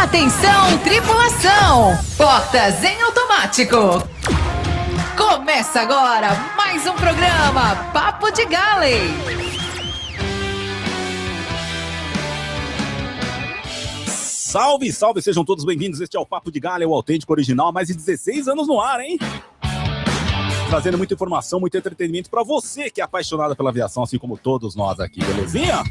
Atenção, tripulação! Portas em automático! Começa agora mais um programa Papo de Galley! Salve, salve! Sejam todos bem-vindos. Este é o Papo de Galley, o autêntico original, há mais de 16 anos no ar, hein? Trazendo muita informação, muito entretenimento para você que é apaixonado pela aviação, assim como todos nós aqui, belezinha?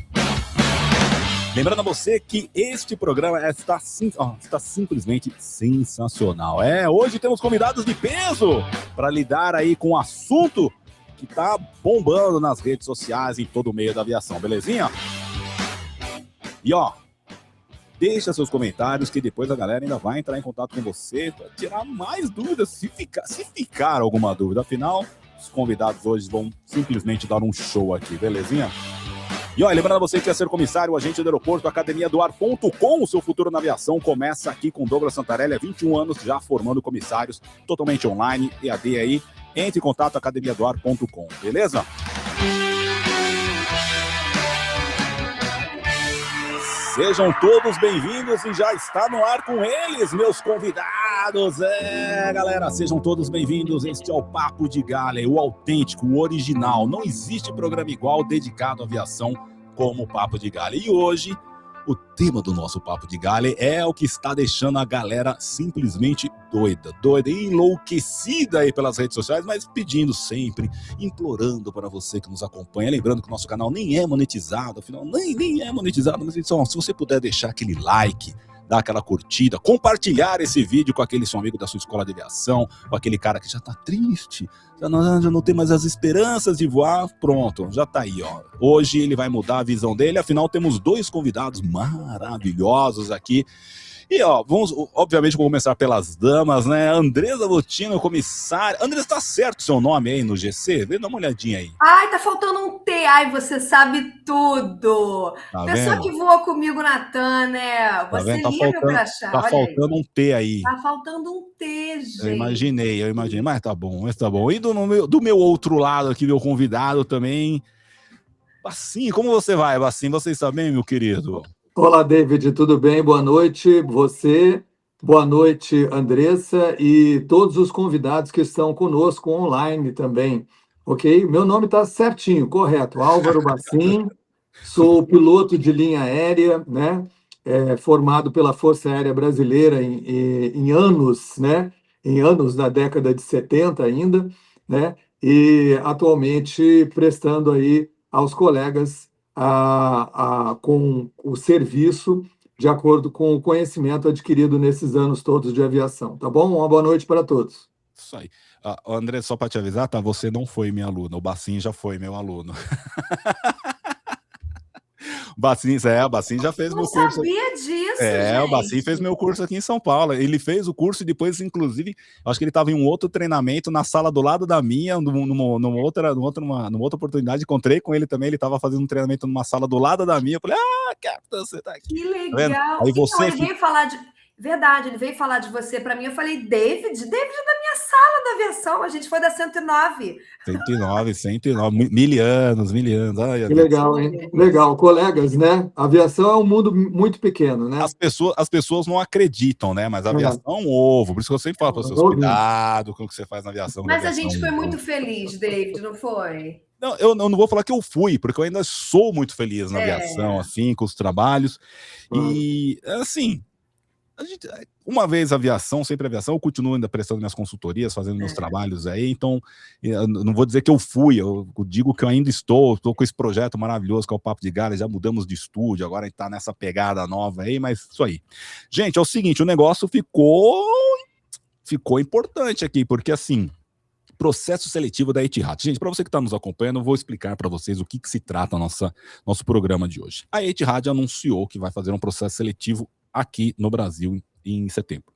Lembrando a você que este programa está simplesmente sensacional. Hoje temos convidados de peso para lidar aí com um assunto que está bombando nas redes sociais em todo o meio da aviação, belezinha? E deixa seus comentários que depois a galera ainda vai entrar em contato com você para tirar mais dúvidas, se ficar alguma dúvida. Afinal, os convidados hoje vão simplesmente dar um show aqui, belezinha? E lembrando a você que quer ser comissário, agente do aeroporto, academiadoar.com, o seu futuro na aviação começa aqui com Douglas Santarelli, há 21 anos já formando comissários, totalmente online, EAD aí, entre em contato academiadoar.com, beleza? Sejam todos bem-vindos e já está no ar com eles, meus convidados. Galera, sejam todos bem-vindos. Este é o Papo de Galley, o autêntico, o original. Não existe programa igual dedicado à aviação como o Papo de Galley. E hoje, o tema do nosso Papo de Galley é o que está deixando a galera simplesmente doida e enlouquecida aí pelas redes sociais, mas pedindo sempre, implorando para você que nos acompanha. Lembrando que o nosso canal nem é monetizado, afinal, nem é monetizado, mas então, se você puder deixar aquele like, dar aquela curtida, compartilhar esse vídeo com aquele seu amigo da sua escola de aviação, com aquele cara que já tá triste, já não tem mais as esperanças de voar, pronto, já tá aí, Hoje ele vai mudar a visão dele, afinal temos dois convidados maravilhosos aqui. E obviamente vamos começar pelas damas, né? Andresa Bottino, comissária. Andresa, tá certo o seu nome aí no GC? Vem dar uma olhadinha aí. Ai, tá faltando um T. Ai, você sabe tudo. Tá Pessoa vendo? que voa comigo na TAM, né? Tá Você vendo? lia meu crachá. Tá olha faltando aí. um T aí. Tá faltando um T, gente. Eu imaginei, mas tá bom. E do meu outro lado aqui, meu convidado também, Bassim, como você vai, Bassim? Você está bem, meu querido? Olá, David, tudo bem? Boa noite, você. Boa noite, Andressa, e todos os convidados que estão conosco online também, ok? Meu nome está certinho, correto, Álvaro Bassim, sou piloto de linha aérea, né? Formado pela Força Aérea Brasileira em anos, né? Em anos da década de 70 ainda, né? E atualmente prestando aí aos colegas com o serviço de acordo com o conhecimento adquirido nesses anos todos de aviação, tá bom? Uma boa noite para todos. Isso aí. André, só para te avisar, tá? Você não foi minha aluna, o Bassim já foi meu aluno. O Bassim já fez meu curso. Não sabia disso, gente. O Bassim fez meu curso aqui em São Paulo. Ele fez o curso e depois, inclusive, acho que ele estava em um outro treinamento na sala do lado da minha, numa outra oportunidade. Encontrei com ele também. Ele estava fazendo um treinamento numa sala do lado da minha. Eu falei, Capitão, você tá aqui. Que legal. Aí você ele veio falar de... Verdade, ele veio falar de você para mim. Eu falei, David é da minha sala da aviação. A gente foi da 109. 109, mil anos. Ai, que legal, hein? Legal, colegas, né? A aviação é um mundo muito pequeno, né? As pessoas não acreditam, né? Mas a aviação é um ovo. Por isso que eu sempre falo para os seus cuidado com o que você faz na aviação. Mas a gente foi muito feliz, David, não foi? Não, eu não vou falar que eu fui, porque eu ainda sou muito feliz na aviação, assim, com os trabalhos. E, assim... uma vez aviação, sempre aviação, eu continuo ainda prestando minhas consultorias, fazendo meus trabalhos aí, então eu não vou dizer que eu fui, eu digo que eu ainda estou com esse projeto maravilhoso que é o Papo de Galley, já mudamos de estúdio, agora a gente tá nessa pegada nova aí, mas isso aí. Gente, é o seguinte, o negócio ficou importante aqui, porque assim, processo seletivo da Etihad. Gente, para você que está nos acompanhando, eu vou explicar para vocês o que se trata nosso programa de hoje. A Etihad anunciou que vai fazer um processo seletivo aqui no Brasil em setembro.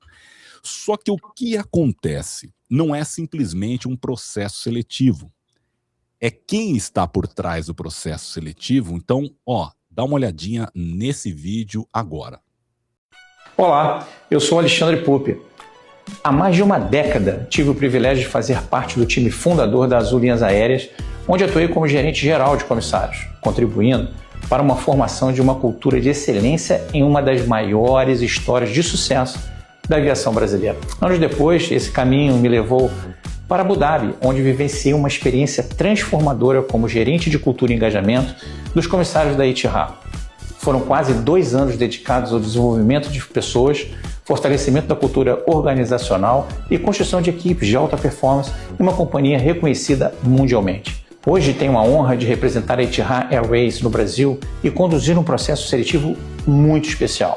Só que o que acontece não é simplesmente um processo seletivo. É quem está por trás do processo seletivo. Então, dá uma olhadinha nesse vídeo agora. Olá, eu sou Alexandre Pupi. Há mais de uma década tive o privilégio de fazer parte do time fundador da Azul Linhas Aéreas, onde atuei como gerente geral de comissários, contribuindo para uma formação de uma cultura de excelência em uma das maiores histórias de sucesso da aviação brasileira. Anos depois, esse caminho me levou para Abu Dhabi, onde vivenciei uma experiência transformadora como gerente de cultura e engajamento dos comissários da Etihad. Foram quase 2 anos dedicados ao desenvolvimento de pessoas, fortalecimento da cultura organizacional e construção de equipes de alta performance em uma companhia reconhecida mundialmente. Hoje tenho a honra de representar a Etihad Airways no Brasil e conduzir um processo seletivo muito especial.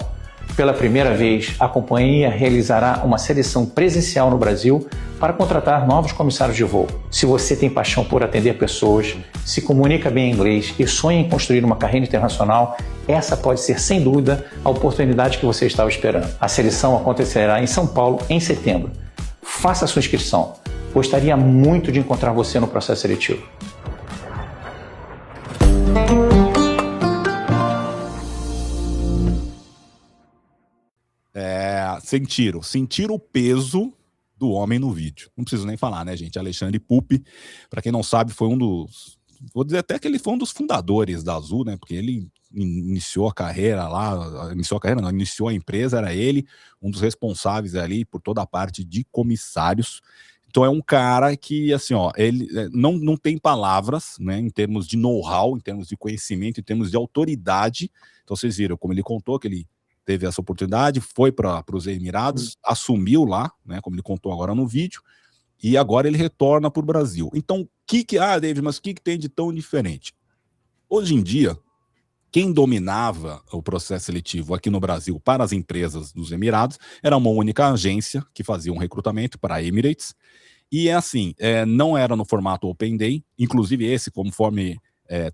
Pela primeira vez, a companhia realizará uma seleção presencial no Brasil para contratar novos comissários de voo. Se você tem paixão por atender pessoas, se comunica bem em inglês e sonha em construir uma carreira internacional, essa pode ser, sem dúvida, a oportunidade que você estava esperando. A seleção acontecerá em São Paulo em setembro. Faça a sua inscrição. Gostaria muito de encontrar você no processo seletivo. Sentir o peso do homem no vídeo. Não preciso nem falar, né, gente? Alexandre Pupi, para quem não sabe, foi um dos... Vou dizer até que ele foi um dos fundadores da Azul, né? Porque ele iniciou a carreira lá... Iniciou a empresa, era ele, um dos responsáveis ali por toda a parte de comissários. Então é um cara que, assim, ó, ele não tem palavras, né, em termos de know-how, em termos de conhecimento, em termos de autoridade. Então vocês viram como ele contou que ele teve essa oportunidade, foi para os Emirados, assumiu lá, né, como ele contou agora no vídeo, e agora ele retorna para o Brasil. Então, David, mas o que tem de tão diferente? Hoje em dia, quem dominava o processo seletivo aqui no Brasil para as empresas dos Emirados era uma única agência que fazia um recrutamento para a Emirates, e não era no formato Open Day, inclusive esse, conforme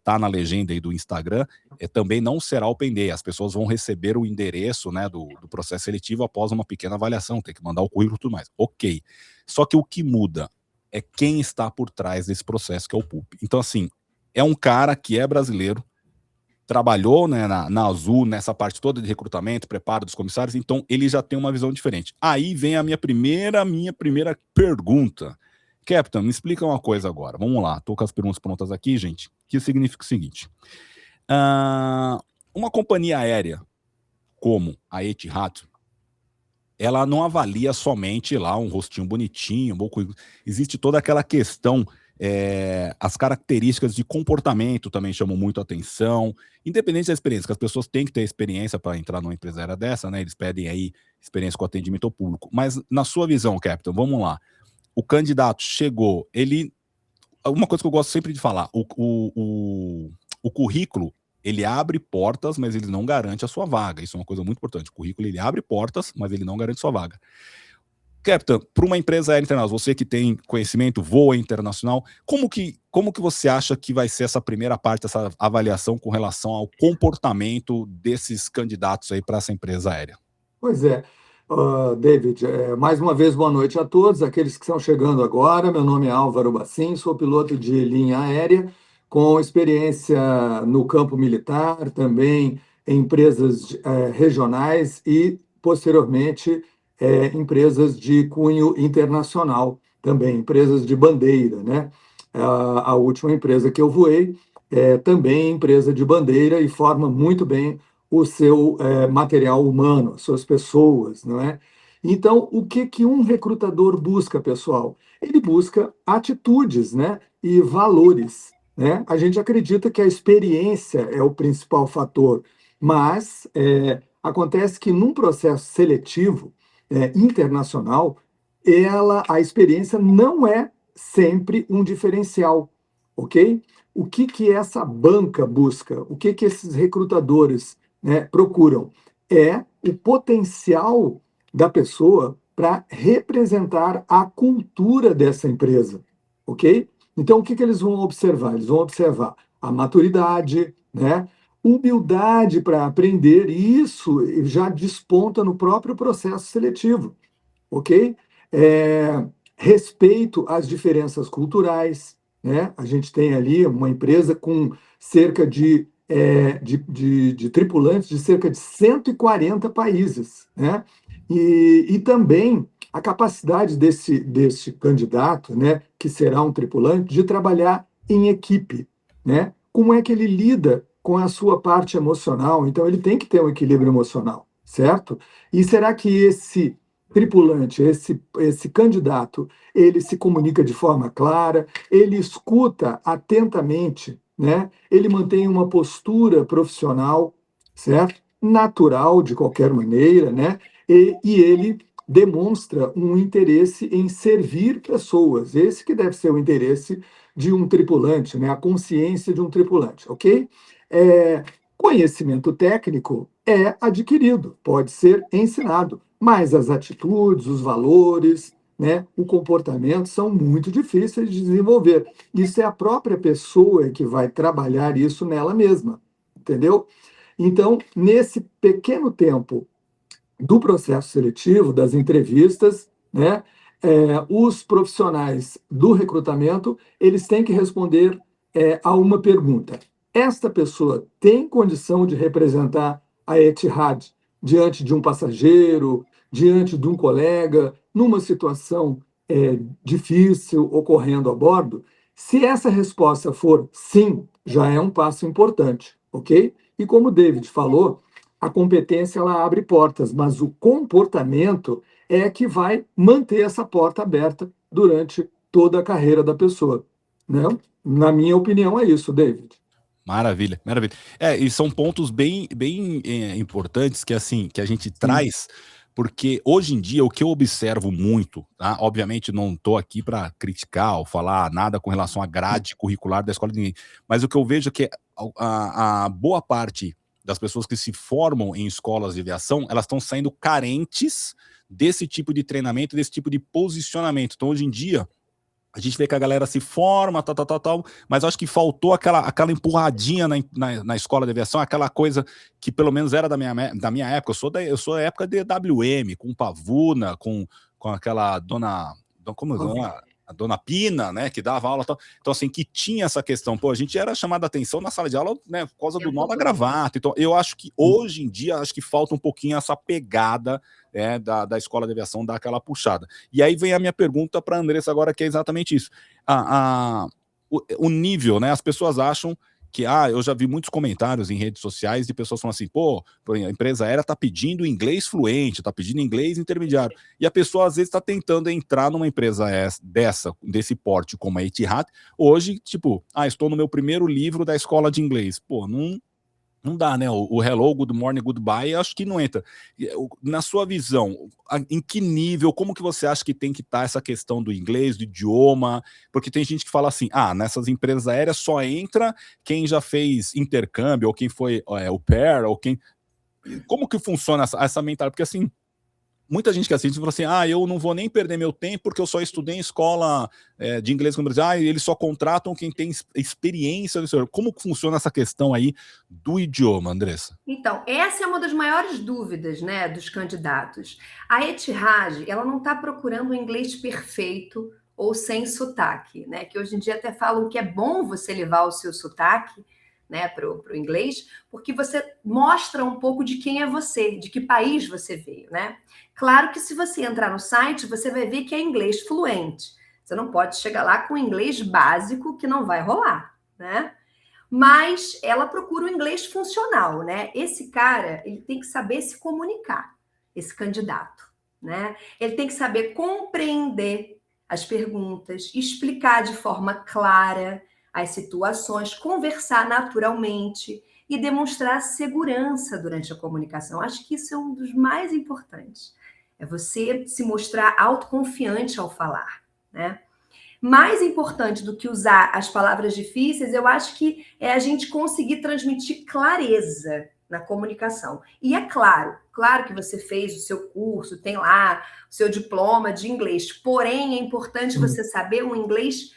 tá na legenda aí do Instagram, também não será Open Day, as pessoas vão receber o endereço, né, do processo seletivo após uma pequena avaliação, tem que mandar o currículo e tudo mais, ok. Só que o que muda é quem está por trás desse processo, que é o PUP. Então, assim, é um cara que é brasileiro, trabalhou, né, na Azul, nessa parte toda de recrutamento, preparo dos comissários, então ele já tem uma visão diferente. Aí vem a minha primeira pergunta. Captain, me explica uma coisa agora. Vamos lá, tô com as perguntas prontas aqui, gente, que significa o seguinte. Uma companhia aérea como a Etihad, ela não avalia somente lá um rostinho bonitinho, existe toda aquela questão, as características de comportamento também chamam muito a atenção, independente da experiência, que as pessoas têm que ter experiência para entrar numa empresa aérea dessa, né? Eles pedem aí experiência com atendimento ao público. Mas na sua visão, Captain, vamos lá. O candidato chegou, uma coisa que eu gosto sempre de falar, o currículo, ele abre portas, mas ele não garante a sua vaga. Isso é uma coisa muito importante. O currículo, ele abre portas, mas ele não garante a sua vaga. Captain, para uma empresa aérea internacional, você que tem conhecimento, voa internacional, como que você acha que vai ser essa primeira parte, essa avaliação com relação ao comportamento desses candidatos aí para essa empresa aérea? Pois é. David, mais uma vez, boa noite a todos, aqueles que estão chegando agora. Meu nome é Álvaro Bacin, sou piloto de linha aérea, com experiência no campo militar, também em empresas regionais e, posteriormente, empresas de cunho internacional, também empresas de bandeira, né? A última empresa que eu voei também empresa de bandeira e forma muito bem o seu material humano, as suas pessoas, não é? Então, o que um recrutador busca, pessoal? Ele busca atitudes, né, e valores, né? A gente acredita que a experiência é o principal fator, mas acontece que num processo seletivo internacional, a experiência não é sempre um diferencial, ok? O que essa banca busca? O que esses recrutadores procuram? É o potencial da pessoa para representar a cultura dessa empresa, ok? Então, o que eles vão observar? Eles vão observar a maturidade, né? Humildade para aprender, e isso já desponta no próprio processo seletivo, ok? Respeito às diferenças culturais, né? A gente tem ali uma empresa com cerca de tripulantes de cerca de 140 países, né? E também a capacidade desse candidato, né, que será um tripulante, de trabalhar em equipe, né? Como é que ele lida com a sua parte emocional, então ele tem que ter um equilíbrio emocional, certo? E será que esse tripulante, esse candidato, ele se comunica de forma clara, ele escuta atentamente, né? Ele mantém uma postura profissional, certo? Natural, de qualquer maneira, né? E ele demonstra um interesse em servir pessoas. Esse que deve ser o interesse de um tripulante, né? A consciência de um tripulante, ok? Conhecimento técnico é adquirido, pode ser ensinado, mas as atitudes, os valores, né, o comportamento são muito difíceis de desenvolver. Isso é a própria pessoa que vai trabalhar isso nela mesma, entendeu? Então, nesse pequeno tempo do processo seletivo, das entrevistas, né, os profissionais do recrutamento, eles têm que responder a uma pergunta. Esta pessoa tem condição de representar a Etihad diante de um passageiro, diante de um colega, numa situação difícil ocorrendo a bordo? Se essa resposta for sim, já é um passo importante, ok? E como o David falou, a competência ela abre portas, mas o comportamento é que vai manter essa porta aberta durante toda a carreira da pessoa, né? Na minha opinião, é isso, David. Maravilha, maravilha. E são pontos bem importantes que, assim, que a gente traz, porque hoje em dia o que eu observo muito, tá? Obviamente não estou aqui para criticar ou falar nada com relação à grade curricular da escola de ninguém, mas o que eu vejo é que a boa parte das pessoas que se formam em escolas de aviação, elas estão saindo carentes desse tipo de treinamento, desse tipo de posicionamento. Então, hoje em dia, a gente vê que a galera se forma, tal, mas acho que faltou aquela empurradinha na escola de aviação, aquela coisa que pelo menos era da minha época. Eu sou da época de WM, com Pavuna, com aquela dona... Como é o nome? A dona Pina, né, que dava aula, tal. Então, assim, que tinha essa questão. Pô, a gente era chamada a atenção na sala de aula, né, por causa do nó da gravata. Então, eu acho que hoje em dia, acho que falta um pouquinho essa pegada da escola de aviação, dar aquela puxada. E aí vem a minha pergunta para a Andressa agora, que é exatamente isso. O nível, né, as pessoas acham que, eu já vi muitos comentários em redes sociais de pessoas falando assim, pô, a empresa aérea tá pedindo inglês fluente, tá pedindo inglês intermediário, e a pessoa às vezes tá tentando entrar numa empresa desse porte como a Etihad, hoje, tipo, estou no meu primeiro livro da escola de inglês, pô, não dá, né? O hello, good morning, goodbye, acho que não entra. Na sua visão, em que nível, como que você acha que tem que estar essa questão do inglês, do idioma? Porque tem gente que fala assim, nessas empresas aéreas só entra quem já fez intercâmbio, ou quem foi au pair, ou quem... Como que funciona essa mentalidade? Porque assim, muita gente que assiste fala assim, eu não vou nem perder meu tempo porque eu só estudei em escola de inglês no Brasil, eles só contratam quem tem experiência. Como funciona essa questão aí do idioma, Andressa? Então, essa é uma das maiores dúvidas, né, dos candidatos. A Etihad, ela não está procurando o inglês perfeito ou sem sotaque, né, que hoje em dia até falam que é bom você levar o seu sotaque, né, para o inglês, porque você mostra um pouco de quem é você, de que país você veio, né? Claro que se você entrar no site, você vai ver que é inglês fluente. Você não pode chegar lá com inglês básico que não vai rolar, né? Mas ela procura o inglês funcional, né? Esse cara, ele tem que saber se comunicar, esse candidato, né? Ele tem que saber compreender as perguntas, explicar de forma clara as situações, conversar naturalmente e demonstrar segurança durante a comunicação. Acho que isso é um dos mais importantes. É você se mostrar autoconfiante ao falar, né? Mais importante do que usar as palavras difíceis, eu acho que é a gente conseguir transmitir clareza na comunicação. E é claro que você fez o seu curso, tem lá o seu diploma de inglês, porém é importante você saber o inglês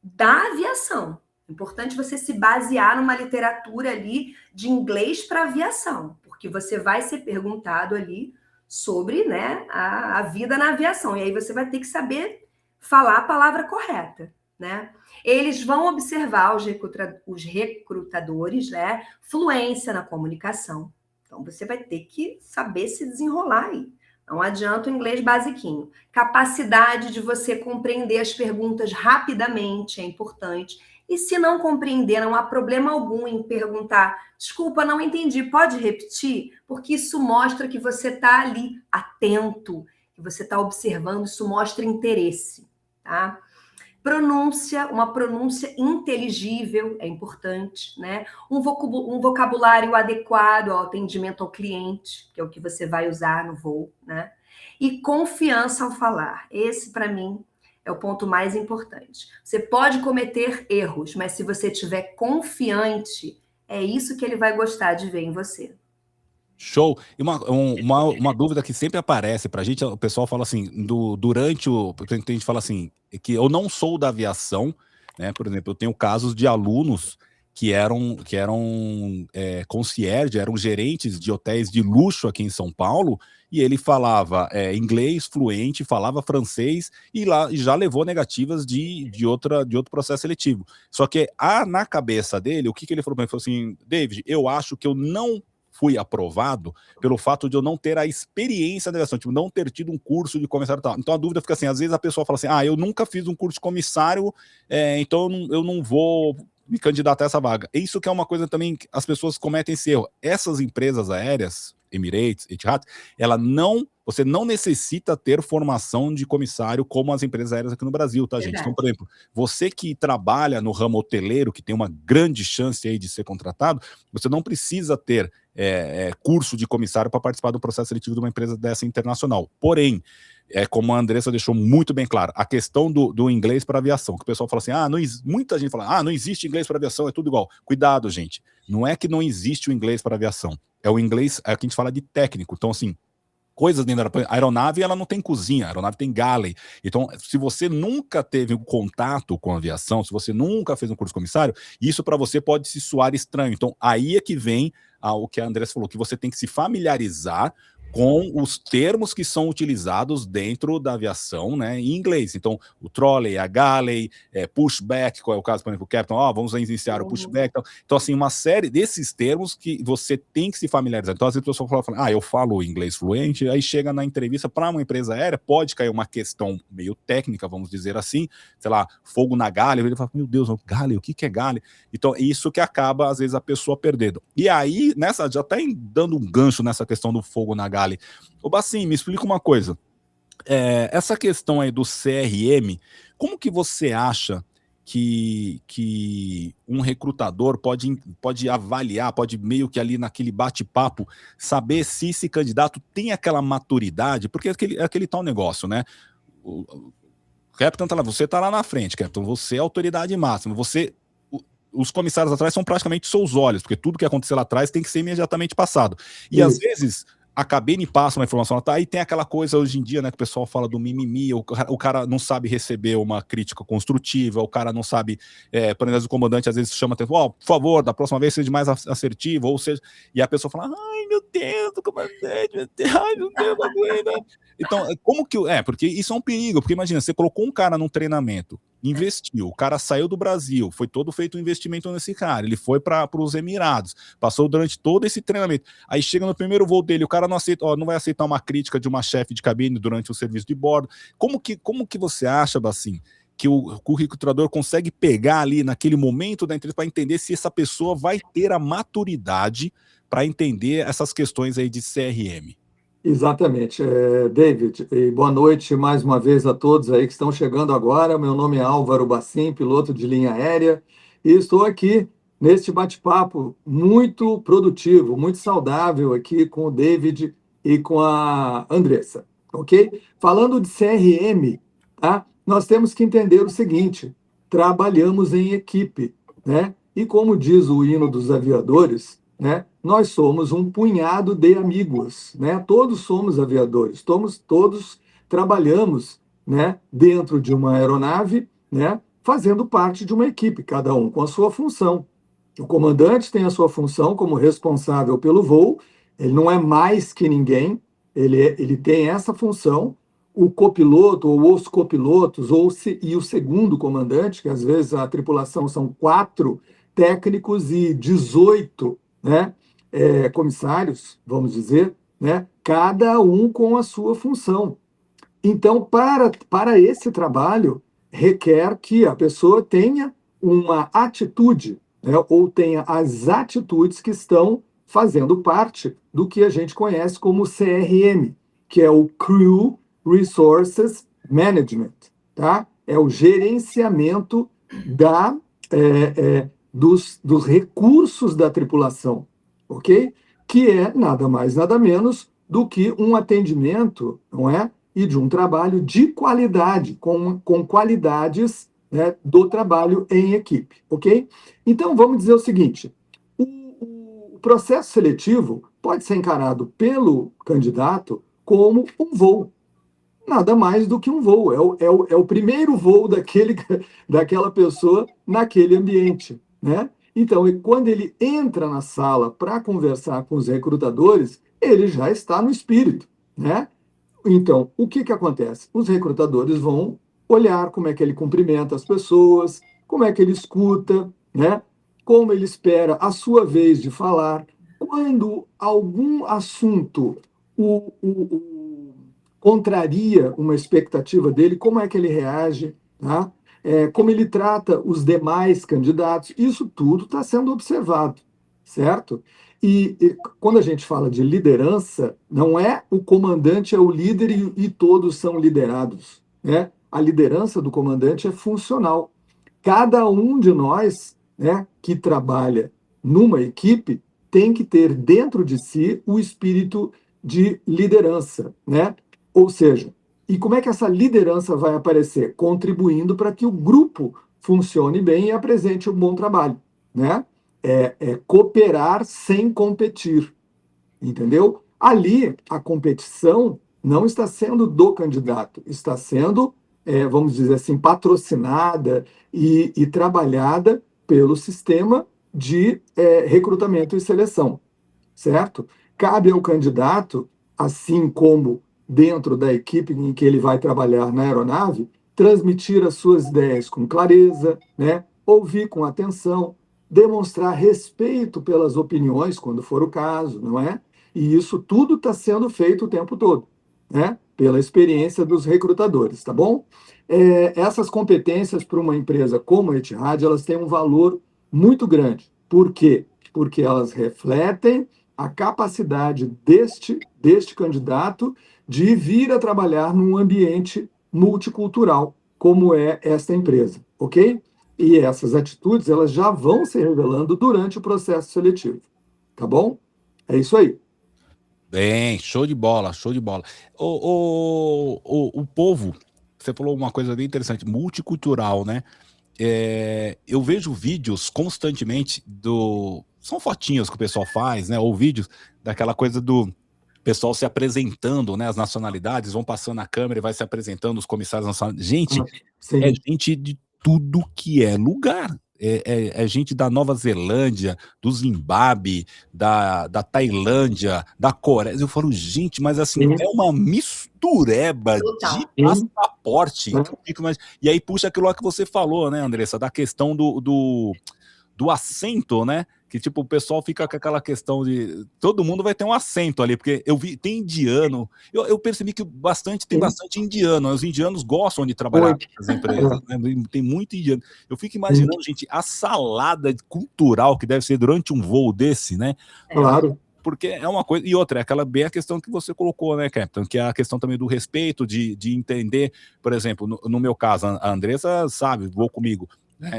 da aviação. É importante você se basear numa literatura ali de inglês para aviação, porque você vai ser perguntado ali sobre, né, a vida na aviação. E aí você vai ter que saber falar a palavra correta, né? Eles vão observar os recrutadores, né, fluência na comunicação. Então você vai ter que saber se desenrolar aí. Não adianta o inglês basiquinho. Capacidade de você compreender as perguntas rapidamente é importante. E se não compreender, não há problema algum em perguntar, desculpa, não entendi, pode repetir? Porque isso mostra que você está ali atento, que você está observando, isso mostra interesse, tá? Pronúncia, uma pronúncia inteligível é importante, né? Um vocabulário adequado ao atendimento ao cliente, que é o que você vai usar no voo, né? E confiança ao falar. Esse, para mim, é o ponto mais importante. Você pode cometer erros, mas se você estiver confiante, é isso que ele vai gostar de ver em você. Show. E uma dúvida que sempre aparece pra gente, o pessoal fala assim, durante o. Porque a gente fala assim, que eu não sou da aviação, né? Por exemplo, eu tenho casos de alunos que eram concierge, eram gerentes de hotéis de luxo aqui em São Paulo, e ele falava inglês fluente, falava francês, e já levou negativas de outro processo seletivo. Só que na cabeça dele, o que ele falou? Ele falou assim, David, eu acho que eu não fui aprovado pelo fato de eu não ter a experiência da aviação, tipo, não ter tido um curso de comissário e tal. Então a dúvida fica assim, às vezes a pessoa fala assim, eu nunca fiz um curso de comissário, então eu não vou me candidatar a essa vaga. Isso que é uma coisa também que as pessoas cometem esse erro. Essas empresas aéreas, Emirates, Etihad, você não necessita ter formação de comissário como as empresas aéreas aqui no Brasil, tá, gente? Então, por exemplo, você que trabalha no ramo hoteleiro, que tem uma grande chance aí de ser contratado, você não precisa ter curso de comissário para participar do processo seletivo de uma empresa dessa internacional. Porém, como a Andressa deixou muito bem claro, a questão do inglês para aviação, que o pessoal fala assim, muita gente fala, não existe inglês para aviação, é tudo igual. Cuidado, gente, não é que não existe o inglês para aviação, é o inglês, é o que a gente fala de técnico. Então, assim, coisas dentro da aeronave, ela não tem cozinha, a aeronave tem galley. Então, se você nunca teve um contato com a aviação, se você nunca fez um curso comissário, isso para você pode se soar estranho. Então, aí é que vem o que a Andressa falou, que você tem que se familiarizar com os termos que são utilizados dentro da aviação, né, em inglês. Então, o trolley, a galley, pushback, qual é o caso, por exemplo, o captain, vamos iniciar o pushback. Então, assim, uma série desses termos que você tem que se familiarizar. Então, às vezes a pessoa fala, eu falo inglês fluente, aí chega na entrevista para uma empresa aérea, pode cair uma questão meio técnica, vamos dizer assim, sei lá, fogo na galley, ele fala, meu Deus, galley, o que é galley? Então, isso que acaba, às vezes, a pessoa perdendo. E aí, já tá dando um gancho nessa questão do fogo na galley. Ô Bacim, me explica uma coisa. Essa questão aí do CRM, como que você acha que um recrutador pode avaliar, pode meio que ali naquele bate-papo, saber se esse candidato tem aquela maturidade? Porque é aquele tal negócio, né? O Capitão tá lá, você tá lá na frente, Capitão, você é a autoridade máxima, os comissários atrás são praticamente seus olhos, porque tudo que acontecer lá atrás tem que ser imediatamente passado. E às vezes a cabine passa uma informação, aí tem aquela coisa hoje em dia, né, que o pessoal fala do mimimi, o cara não sabe receber uma crítica construtiva, o cara não sabe, por exemplo, o comandante às vezes chama atenção, por favor, da próxima vez seja mais assertivo, ou seja, e a pessoa fala, ai meu Deus, o comandante, meu Deus, ai meu Deus, não aguento. Então, como que, porque isso é um perigo, porque imagina, você colocou um cara num treinamento, investiu, o cara saiu do Brasil, foi todo feito um investimento nesse cara, ele foi para os Emirados, passou durante todo esse treinamento, aí chega no primeiro voo dele, o cara não aceita, não vai aceitar uma crítica de uma chefe de cabine durante o serviço de bordo. Como que você acha, Bacim, que o recrutador consegue pegar ali naquele momento da entrevista para entender se essa pessoa vai ter a maturidade para entender essas questões aí de CRM? Exatamente, David, e boa noite mais uma vez a todos aí que estão chegando agora. Meu nome é Álvaro Bacim, piloto de linha aérea, e estou aqui neste bate-papo muito produtivo, muito saudável aqui com o David e com a Andressa, ok? Falando de CRM, tá? Nós temos que entender o seguinte, trabalhamos em equipe, né? E como diz o hino dos aviadores, né? Nós somos um punhado de amigos, né? Todos somos aviadores, todos trabalhamos, né, dentro de uma aeronave, né, fazendo parte de uma equipe, cada um com a sua função. O comandante tem a sua função como responsável pelo voo, ele não é mais que ninguém, ele tem essa função. O copiloto ou os copilotos e o segundo comandante, que às vezes a tripulação são 4 técnicos e 18, né, comissários, vamos dizer, né, cada um com a sua função. Então, para esse trabalho, requer que a pessoa tenha uma atitude, né, ou tenha as atitudes que estão fazendo parte do que a gente conhece como CRM, que é o Crew Resources Management, tá? É o gerenciamento dos recursos da tripulação, ok? Que é nada mais, nada menos do que um atendimento, não é? E de um trabalho de qualidade, com qualidades, né, do trabalho em equipe, ok? Então, vamos dizer o seguinte, o processo seletivo pode ser encarado pelo candidato como um voo, nada mais do que um voo, é o primeiro voo daquela pessoa naquele ambiente, né? Então, quando ele entra na sala para conversar com os recrutadores, ele já está no espírito, né? Então, o que acontece? Os recrutadores vão olhar como é que ele cumprimenta as pessoas, como é que ele escuta, né? Como ele espera a sua vez de falar. Quando algum assunto contraria uma expectativa dele, como é que ele reage, tá? Como ele trata os demais candidatos, isso tudo está sendo observado, certo? E quando a gente fala de liderança, não é o comandante é o líder e todos são liderados, né? A liderança do comandante é funcional. Cada um de nós, né, que trabalha numa equipe tem que ter dentro de si o espírito de liderança, né? Ou seja, e como é que essa liderança vai aparecer? Contribuindo para que o grupo funcione bem e apresente um bom trabalho, né? É cooperar sem competir, entendeu? Ali, a competição não está sendo do candidato, está sendo, vamos dizer assim, patrocinada e trabalhada pelo sistema de recrutamento e seleção, certo? Cabe ao candidato, assim como dentro da equipe em que ele vai trabalhar na aeronave, transmitir as suas ideias com clareza, né? Ouvir com atenção, demonstrar respeito pelas opiniões, quando for o caso, não é? E isso tudo está sendo feito o tempo todo, né? Pela experiência dos recrutadores, tá bom? Essas competências para uma empresa como a Etihad, elas têm um valor muito grande. Por quê? Porque elas refletem a capacidade deste candidato de vir a trabalhar num ambiente multicultural, como é esta empresa, ok? E essas atitudes, elas já vão se revelando durante o processo seletivo, tá bom? É isso aí. Bem, show de bola, show de bola. O povo, você falou uma coisa bem interessante, multicultural, né? Eu vejo vídeos constantemente são fotinhas que o pessoal faz, né? Ou vídeos daquela coisa do pessoal se apresentando, né? As nacionalidades vão passando a câmera e vai se apresentando os comissários nacionais. Gente, é gente de tudo que é lugar. É gente da Nova Zelândia, do Zimbábue, da Tailândia, da Coreia. Eu falo, gente, mas assim, é uma mistureba de passaporte. E aí puxa aquilo lá que você falou, né, Andressa, da questão do assento, né? Que tipo, o pessoal fica com aquela questão de todo mundo vai ter um assento ali, porque eu vi, tem indiano, eu percebi que tem bastante indiano, os indianos gostam de trabalhar nas empresas, né? Tem muito indiano. Eu fico imaginando, gente, a salada cultural que deve ser durante um voo desse, né? Claro. Porque é uma coisa, e outra, é bem a questão que você colocou, né, Captain, que é a questão também do respeito, de entender, por exemplo, no meu caso, a Andressa sabe, voou comigo,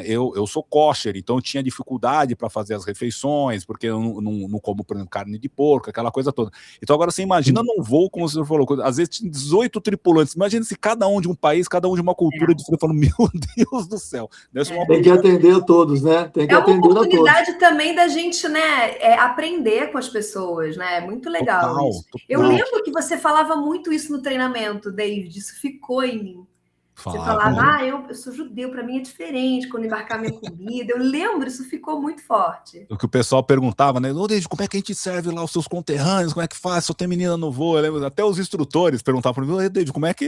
eu sou kosher, então eu tinha dificuldade para fazer as refeições, porque eu não como, por exemplo, carne de porco, aquela coisa toda. Então agora você imagina num voo, como você falou, às vezes tinha 18 tripulantes, imagina se cada um de um país, cada um de uma cultura diferente, falando, meu Deus do céu. Tem que atender a todos, né? Tem que atender a todos. É uma oportunidade também da gente, né, aprender com as pessoas, né? É muito legal total, isso. Total. Eu lembro que você falava muito isso no treinamento, David, isso ficou em mim. Você falava, eu sou judeu, para mim é diferente quando embarcar minha comida. Eu lembro, isso ficou muito forte. O que o pessoal perguntava, né? David, como é que a gente serve lá os seus conterrâneos? Como é que faz? Só tem menina no voo. Eu lembro, até os instrutores perguntavam para mim, David, como é que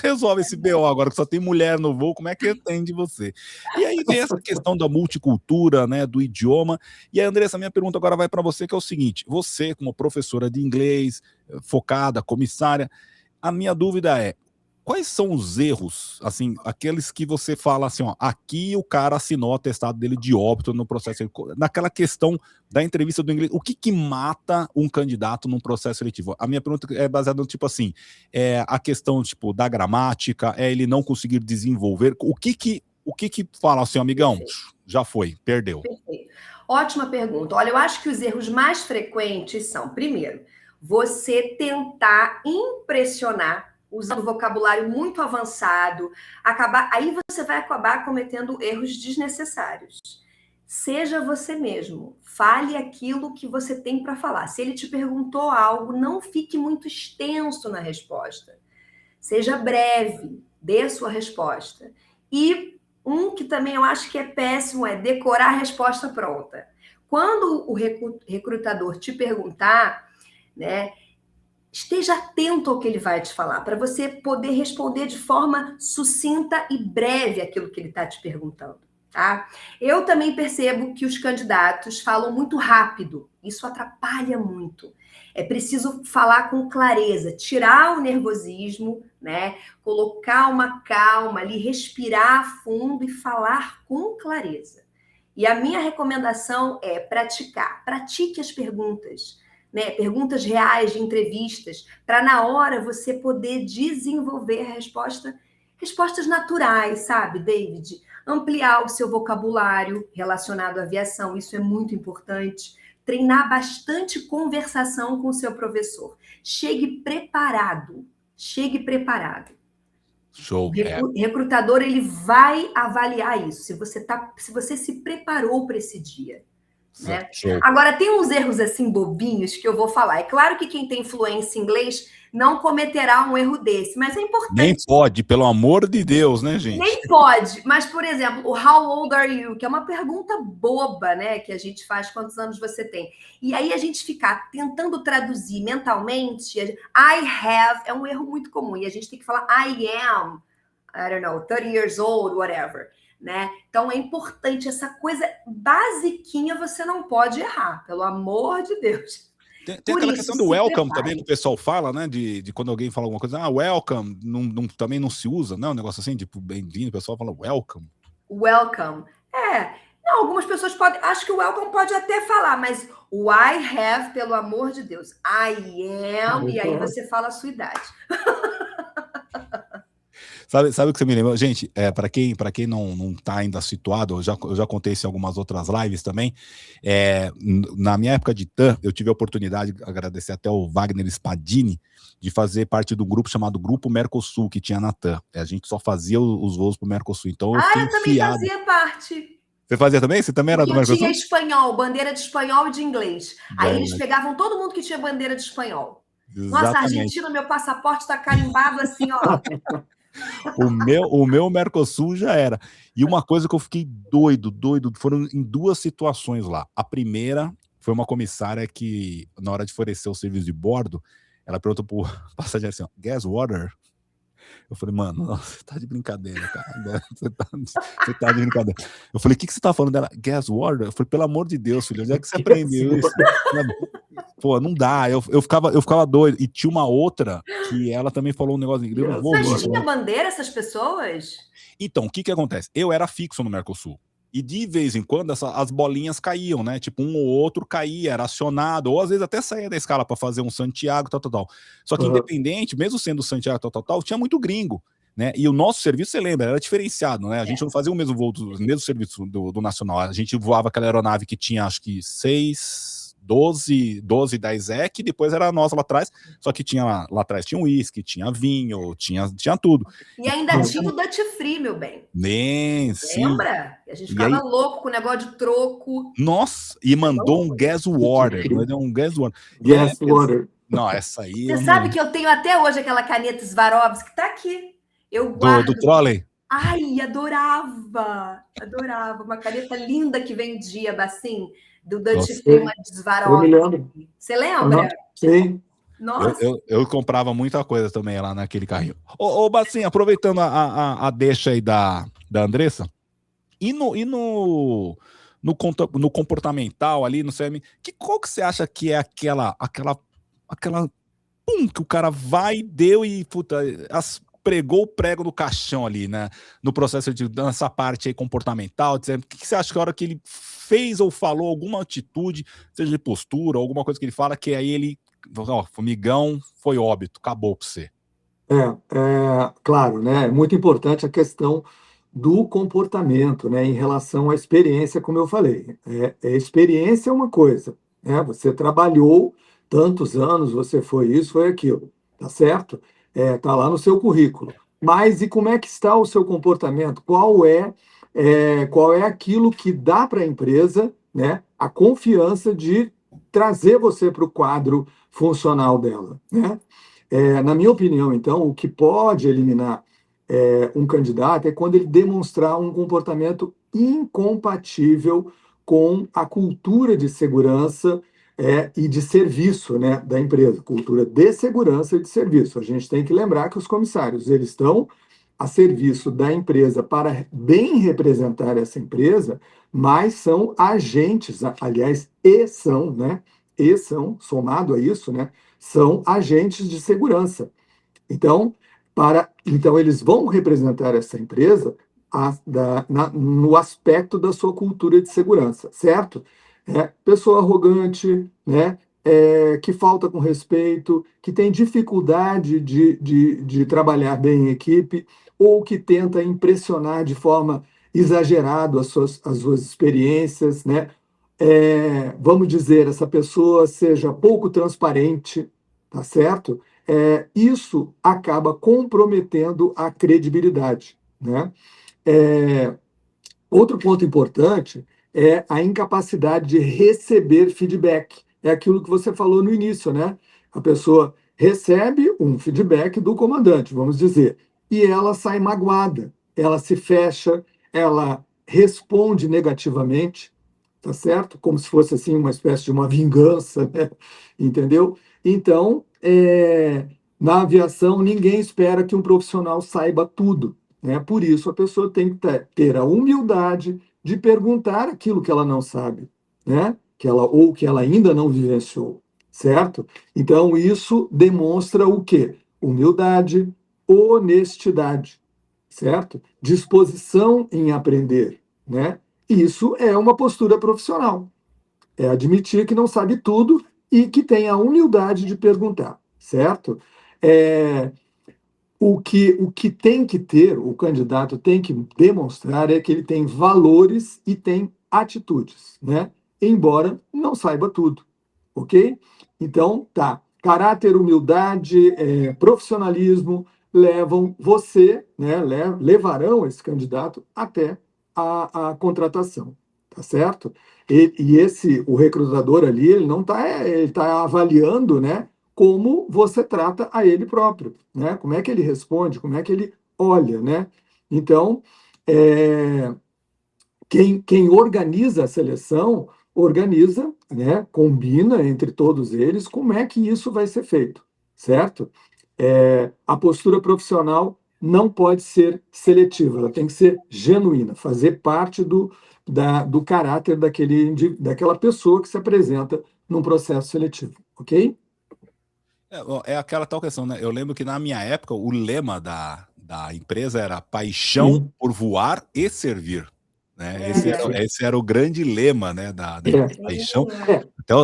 resolve esse BO agora que só tem mulher no voo? Como é que atende você? E aí vem essa questão da multicultura, né? Do idioma. E aí, Andressa, minha pergunta agora vai para você, que é o seguinte: você, como professora de inglês, focada, comissária, a minha dúvida é, quais são os erros, assim, aqueles que você fala assim, ó, aqui o cara assinou o atestado dele de óbito no processo, naquela questão da entrevista do inglês, o que que mata um candidato num processo seletivo? A minha pergunta é baseada no tipo assim, a questão tipo da gramática, ele não conseguir desenvolver, o que que fala assim, amigão, Perfeito. já foi, perdeu. Perfeito. Ótima pergunta. Olha, eu acho que os erros mais frequentes são, primeiro, você tentar impressionar usando vocabulário muito avançado, aí você vai acabar cometendo erros desnecessários. Seja você mesmo, fale aquilo que você tem para falar. Se ele te perguntou algo, não fique muito extenso na resposta. Seja breve, dê a sua resposta. E um que também eu acho que é péssimo é decorar a resposta pronta. Quando o recrutador te perguntar, né, esteja atento ao que ele vai te falar, para você poder responder de forma sucinta e breve aquilo que ele está te perguntando, tá? Eu também percebo que os candidatos falam muito rápido, isso atrapalha muito. É preciso falar com clareza, tirar o nervosismo, né? Colocar uma calma ali, respirar fundo e falar com clareza. E a minha recomendação é praticar. Pratique as perguntas, né? Perguntas reais de entrevistas, para na hora você poder desenvolver a resposta, respostas naturais, sabe, David? Ampliar o seu vocabulário relacionado à aviação, isso é muito importante. Treinar bastante conversação com o seu professor. Chegue preparado. Chegue preparado. Show. O recrutador, ele vai avaliar isso, se você se preparou para esse dia. Né? Agora, tem uns erros assim bobinhos que eu vou falar. É claro que quem tem fluência em inglês não cometerá um erro desse, mas é importante. Nem pode, pelo amor de Deus, né, gente? Nem pode, mas, por exemplo, o how old are you? Que é uma pergunta boba, né? Que a gente faz, quantos anos você tem? E aí a gente ficar tentando traduzir mentalmente, I have é um erro muito comum. E a gente tem que falar I am, I don't know, 30 years old, whatever. Né? Então é importante, essa coisa basiquinha você não pode errar, pelo amor de Deus. Tem aquela questão do welcome também, que o pessoal fala, né? De quando alguém fala alguma coisa, welcome, também não se usa, não? Um negócio assim, tipo, bem-vindo, o pessoal fala welcome. Welcome. Não, algumas pessoas podem, acho que o welcome pode até falar, mas o I have, pelo amor de Deus, I am, e aí você fala a sua idade. Sabe o que você me lembra? Gente, para quem não tá ainda situado, eu já contei isso em algumas outras lives também, na minha época de TAM, eu tive a oportunidade, de agradecer até o Wagner Spadini, de fazer parte do grupo chamado Grupo Mercosul, que tinha na TAM. A gente só fazia os voos pro Mercosul. Então eu também fazia parte. Você fazia também? Você também era do Mercosul? Eu tinha espanhol, bandeira de espanhol e de inglês. Aí eles pegavam todo mundo que tinha bandeira de espanhol. Exatamente. Nossa, Argentina, meu passaporte tá carimbado assim, ó. O meu Mercosul já era. E uma coisa que eu fiquei doido, foram em duas situações lá. A primeira foi uma comissária que, na hora de oferecer o serviço de bordo, ela perguntou pro passageiro assim, gas water? Eu falei, mano, você tá de brincadeira, cara. Você tá de brincadeira. Eu falei, o que você tá falando dela? Gas water? Eu falei, pelo amor de Deus, filho, onde é que você aprendeu isso? Pô, não dá, eu ficava doido. E tinha uma outra que ela também falou um negócio em inglês. Mas tinha bandeira essas pessoas? Então, o que acontece? Eu era fixo no Mercosul. E de vez em quando as bolinhas caíam, né? Tipo, um ou outro caía, era acionado, ou às vezes até saía da escala para fazer um Santiago, tal. Só que independente, mesmo sendo Santiago, tal, tinha muito gringo, né? E o nosso serviço, você lembra, era diferenciado, né? A gente não fazia o mesmo voo, o mesmo serviço do Nacional. A gente voava aquela aeronave que tinha, acho que 12 da EZEC, depois era a nossa lá atrás, só que tinha lá atrás tinha uísque, tinha vinho, tinha tudo. E ainda tinha o Dutch Free, meu bem. Sim. Lembra? A gente ficava louco com o negócio de troco. Nossa, e mandou um gas water. Um gas water. Gas water. Não, essa aí... Você sabe que eu tenho até hoje aquela caneta Swarovski que tá aqui. Eu guardo. Do trolley? Ai, adorava. Uma caneta linda que vendia, assim, do Dutch Free, uma de Swarovski. Você lembra? Sim. Nossa. Eu comprava muita coisa também lá naquele carrinho. Ô Bacinha, aproveitando a deixa aí da Andressa, e no comportamental ali, no CM, qual que você acha que é aquela que o cara vai, deu e, puta, pregou o prego no caixão ali, né? No processo de nessa parte aí comportamental, dizendo, o que você acha que a hora que ele fez ou falou alguma atitude, seja de postura, alguma coisa que ele fala, que aí ele, ó, formigão, foi óbito, acabou pra você. Claro, né? É muito importante a questão do comportamento, né, em relação à experiência, como eu falei. Experiência é uma coisa, né? Você trabalhou tantos anos, você foi isso, foi aquilo, tá certo? Tá lá no seu currículo. Mas e como é que está o seu comportamento? Qual é aquilo que dá para a empresa, né, a confiança de trazer você para o quadro funcional dela, né? Na minha opinião, então, o que pode eliminar um candidato é quando ele demonstrar um comportamento incompatível com a cultura de segurança e de serviço, né, da empresa, cultura de segurança e de serviço. A gente tem que lembrar que os comissários eles estão a serviço da empresa para bem representar essa empresa, mas são agentes, aliás, né, somado a isso, né, são agentes de segurança. Então, eles vão representar essa empresa no aspecto da sua cultura de segurança, certo? Pessoa arrogante, né? Que falta com respeito, que tem dificuldade de trabalhar bem em equipe, ou que tenta impressionar de forma exagerada as suas experiências, né? Vamos dizer, essa pessoa seja pouco transparente, tá certo? Isso acaba comprometendo a credibilidade, né? Outro ponto importante é a incapacidade de receber feedback. É aquilo que você falou no início, né? A pessoa recebe um feedback do comandante, vamos dizer, e ela sai magoada, ela se fecha, ela responde negativamente, tá certo? Como se fosse assim uma espécie de uma vingança, né? Entendeu? Então, na aviação, ninguém espera que um profissional saiba tudo, né? Por isso, a pessoa tem que ter a humildade de perguntar aquilo que ela não sabe, né? Ou que ela ainda não vivenciou, certo? Então, isso demonstra o quê? Humildade, honestidade, certo? Disposição em aprender, né? Isso é uma postura profissional. É admitir que não sabe tudo e que tem a humildade de perguntar, certo? O que tem que ter, o candidato tem que demonstrar é que ele tem valores e tem atitudes, né? Embora não saiba tudo, ok? Então, tá. Caráter, humildade, profissionalismo levam você, né? Levarão esse candidato até a contratação, tá certo? O recrutador ali, ele não está, ele está avaliando, né? Como você trata a ele próprio, né? Como é que ele responde, como é que ele olha, né? Então, quem organiza a seleção, organiza, né? Combina entre todos eles como é que isso vai ser feito, certo? A postura profissional não pode ser seletiva, ela tem que ser genuína, fazer parte do caráter daquela pessoa que se apresenta num processo seletivo, ok? É aquela tal questão, né? Eu lembro que na minha época o lema da empresa era paixão por voar e servir, né? Esse era o grande lema, né? Da paixão.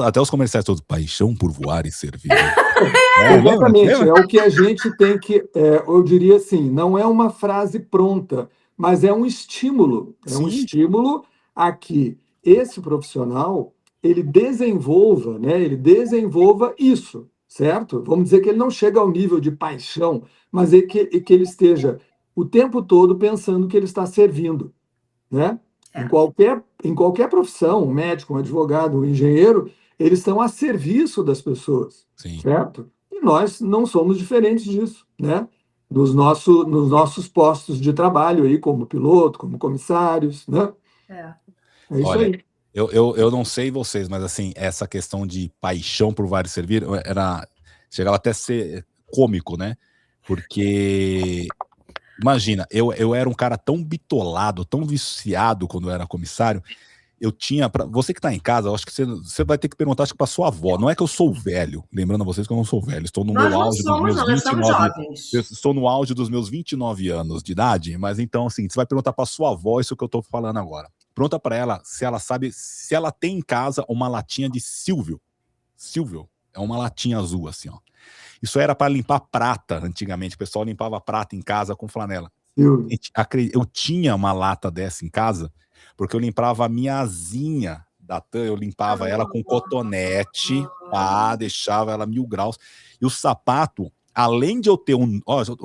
Até os comerciais todos, paixão por voar e servir. Exatamente, é o que a gente tem que, eu diria assim, não é uma frase pronta, mas é um estímulo, um estímulo a que esse profissional, ele desenvolva, né? Ele desenvolva isso, certo? Vamos dizer que ele não chega ao nível de paixão, mas que ele esteja o tempo todo pensando que ele está servindo, né? Em qualquer profissão, um médico, um advogado, um engenheiro, eles estão a serviço das pessoas, certo? E nós não somos diferentes disso, né? Nos nossos postos de trabalho aí, como piloto, como comissários, né? É isso. Olha, aí. Eu não sei vocês, mas assim, essa questão de paixão por voar e servir chegava até a ser cômico, né? Porque imagina, eu era um cara tão bitolado, tão viciado quando eu era comissário, eu tinha, você que tá em casa, eu acho que você vai ter que perguntar, acho que pra sua avó, não é que eu sou velho, lembrando a vocês que eu não sou velho, estou no Nós meu não auge dos somos, meus não, nós somos 29, jovens. eu estou no auge dos meus 29 anos de idade, mas então, assim, você vai perguntar pra sua avó isso que eu tô falando agora. Pergunta pra ela se ela sabe, se ela tem em casa uma latinha de Silvio. Silvio, é uma latinha azul, assim, ó. Isso era para limpar prata, antigamente, o pessoal limpava prata em casa com flanela. Eu tinha uma lata dessa em casa, porque eu limpava a minha asinha da TAM, eu limpava ela com cotonete, deixava ela 1000 graus. E o sapato, além de eu ter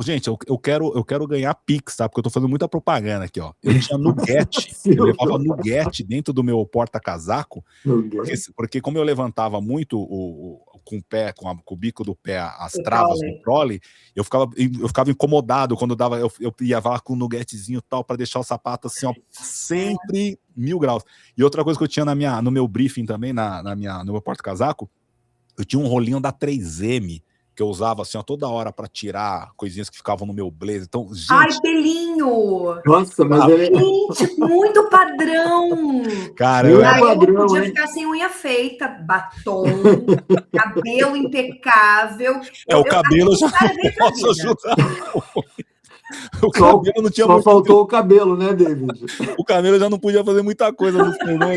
gente, eu quero ganhar Pix, tá? Porque eu tô fazendo muita propaganda aqui, ó. Eu tinha nuggete, eu levava nuggete dentro do meu porta-casaco, porque como eu levantava muito com o pé, com o bico do pé, as travas do trolley, eu ficava incomodado quando eu ia lá com o nuggetezinho e tal, para deixar o sapato assim, ó, sempre 1000 graus. E outra coisa que eu tinha no meu briefing também, no meu porta-casaco, eu tinha um rolinho da 3M, que eu usava assim, ó, toda hora para tirar coisinhas que ficavam no meu blazer. Então, gente... Ai, pelinho! Nossa, mas gente, muito padrão! Cara, eu não podia ficar sem unha feita, batom, cabelo impecável. O cabelo já posso ajudar. O cabelo não tinha só faltou o cabelo, né, David? O cabelo já não podia fazer muita coisa no fogão,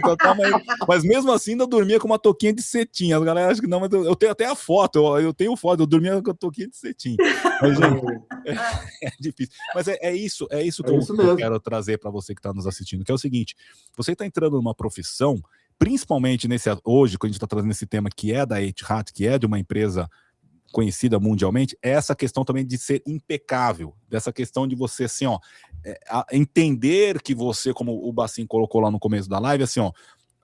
mas mesmo assim ainda dormia com uma touquinha de cetim. As galera acham que não, mas eu tenho até a foto, eu tenho foto, eu dormia com a touquinha de cetim. Mas, gente, é difícil. Mas é isso que eu quero trazer para você que está nos assistindo, que é o seguinte: você está entrando numa profissão, principalmente hoje, quando a gente está trazendo esse tema que é da Etihad, que é de uma empresa conhecida mundialmente, é essa questão também de ser impecável, dessa questão de você, assim, ó, entender que você, como o Bacin colocou lá no começo da live, assim, ó,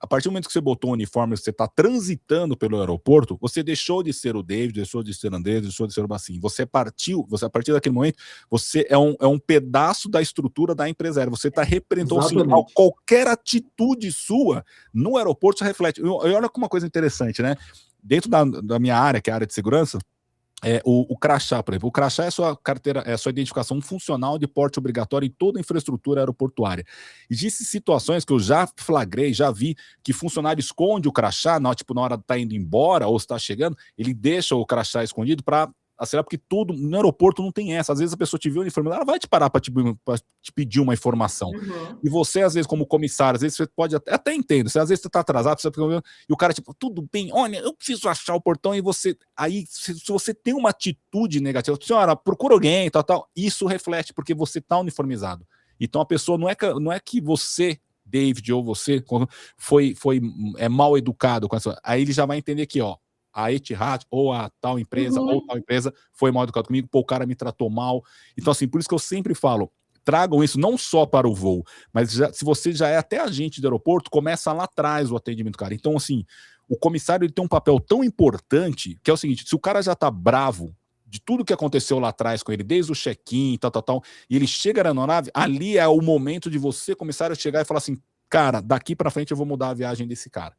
a partir do momento que você botou o uniforme, você está transitando pelo aeroporto, você deixou de ser o David, deixou de ser o Andrés, deixou de ser o Bacin. Você a partir daquele momento, você é um pedaço da estrutura da empresa aérea. Você está representando, assim, qualquer atitude sua no aeroporto se reflete. E olha como uma coisa interessante, né? Dentro da minha área, que é a área de segurança, o crachá, por exemplo. O crachá é a sua carteira, é a sua identificação funcional de porte obrigatório em toda a infraestrutura aeroportuária. Existem situações que eu já flagrei, já vi, que funcionário esconde o crachá, tipo, na hora de estar indo embora ou está chegando, ele deixa o crachá escondido para acelerar, porque tudo no aeroporto não tem essa. Às vezes a pessoa te vê o uniforme, ela vai te parar para te pedir uma informação. E você, às vezes, como comissário, às vezes você pode até entender, às vezes você está atrasado, e o cara, tipo, tudo bem, olha, eu preciso achar o portão, e você, aí, se você tem uma atitude negativa, senhora, procura alguém, tal, isso reflete, porque você está uniformizado. Então a pessoa, não é que você, David, ou você foi mal educado com essa, aí ele já vai entender que, ó, a Etihad ou a tal empresa foi mal educado comigo, o cara me tratou mal. Então, assim, por isso que eu sempre falo, tragam isso não só para o voo, mas se você já é até agente do aeroporto, começa lá atrás o atendimento, cara. Então, assim, o comissário ele tem um papel tão importante, que é o seguinte: se o cara já tá bravo de tudo que aconteceu lá atrás com ele, desde o check-in, tal, e ele chega na aeronave, ali é o momento de você, comissário, chegar e falar assim, cara, daqui para frente eu vou mudar a viagem desse cara.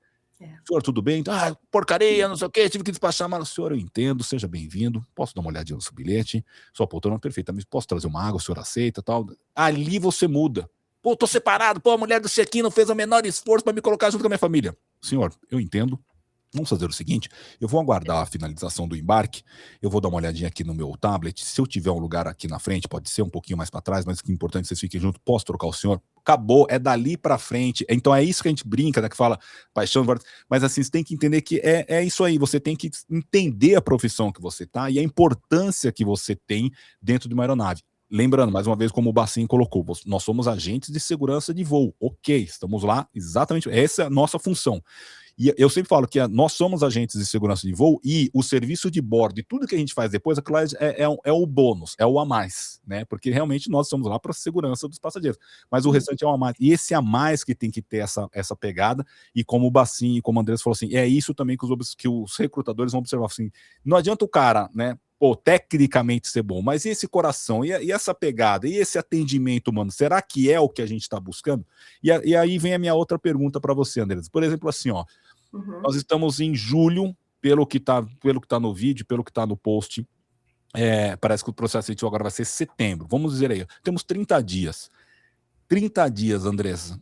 Senhor, tudo bem? Porcaria, não sei o quê, tive que despachar, mas senhor, eu entendo, seja bem-vindo, posso dar uma olhadinha no seu bilhete, sua poltrona perfeita, mas posso trazer uma água, o senhor aceita, tal. Ali você muda. Pô, tô separado, a mulher do check-in não fez o menor esforço para me colocar junto com a minha família. Senhor, eu entendo. Vamos fazer o seguinte, eu vou aguardar a finalização do embarque, eu vou dar uma olhadinha aqui no meu tablet, se eu tiver um lugar aqui na frente, pode ser um pouquinho mais para trás, mas que é importante que vocês fiquem juntos, posso trocar o senhor? Acabou, é dali para frente, então é isso que a gente brinca, né, que fala paixão, mas assim, você tem que entender que é isso aí, você tem que entender a profissão que você tá e a importância que você tem dentro de uma aeronave. Lembrando, mais uma vez, como o Bacin colocou, nós somos agentes de segurança de voo, ok, estamos lá, exatamente, essa é a nossa função. E eu sempre falo que nós somos agentes de segurança de voo e o serviço de bordo e tudo que a gente faz depois, aquilo é o bônus, é o a mais, né? Porque realmente nós estamos lá para a segurança dos passageiros. Mas o restante é o a mais. E esse a mais que tem que ter essa pegada. E como o Bacin e como o Andrés falou assim, é isso também que os recrutadores vão observar assim. Não adianta o cara, né? Tecnicamente ser bom, mas e esse coração, e essa pegada, e esse atendimento humano, será que é o que a gente está buscando? E aí vem a minha outra pergunta para você, Andrés. Por exemplo, assim, ó, nós estamos em julho, pelo que tá no vídeo, pelo que está no post, parece que o processo seletivo agora vai ser setembro, vamos dizer aí, temos 30 dias. 30 dias, Andrés,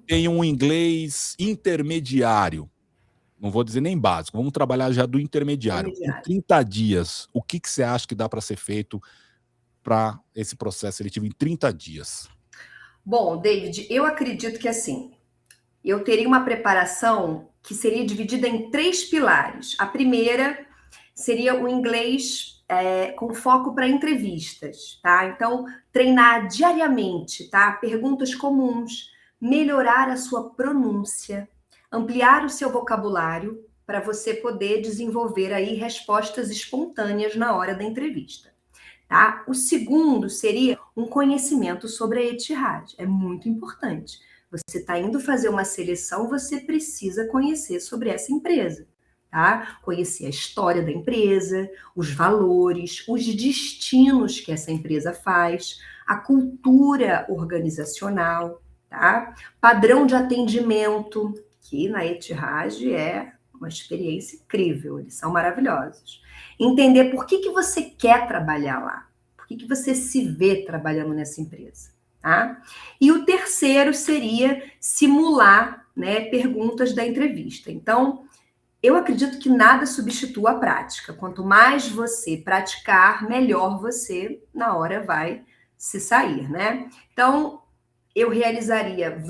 tem um inglês intermediário, não vou dizer nem básico, vamos trabalhar já do intermediário. Em 30 dias, o que você acha que dá para ser feito para esse processo seletivo em 30 dias? Bom, David, eu acredito que assim, eu teria uma preparação que seria dividida em 3 pilares. A primeira seria o inglês com foco para entrevistas, tá? Então, treinar diariamente, tá? Perguntas comuns, melhorar a sua pronúncia, ampliar o seu vocabulário para você poder desenvolver aí respostas espontâneas na hora da entrevista. Tá? O segundo seria um conhecimento sobre a Etihad. É muito importante. Você está indo fazer uma seleção, você precisa conhecer sobre essa empresa. Tá? Conhecer a história da empresa, os valores, os destinos que essa empresa faz, a cultura organizacional, tá? Padrão de atendimento, que na Etihad é uma experiência incrível, eles são maravilhosos. Entender por que você quer trabalhar lá, por que você se vê trabalhando nessa empresa, tá? E o terceiro seria simular, né, perguntas da entrevista. Então, eu acredito que nada substitua a prática. Quanto mais você praticar, melhor você na hora vai se sair, né? Então, eu realizaria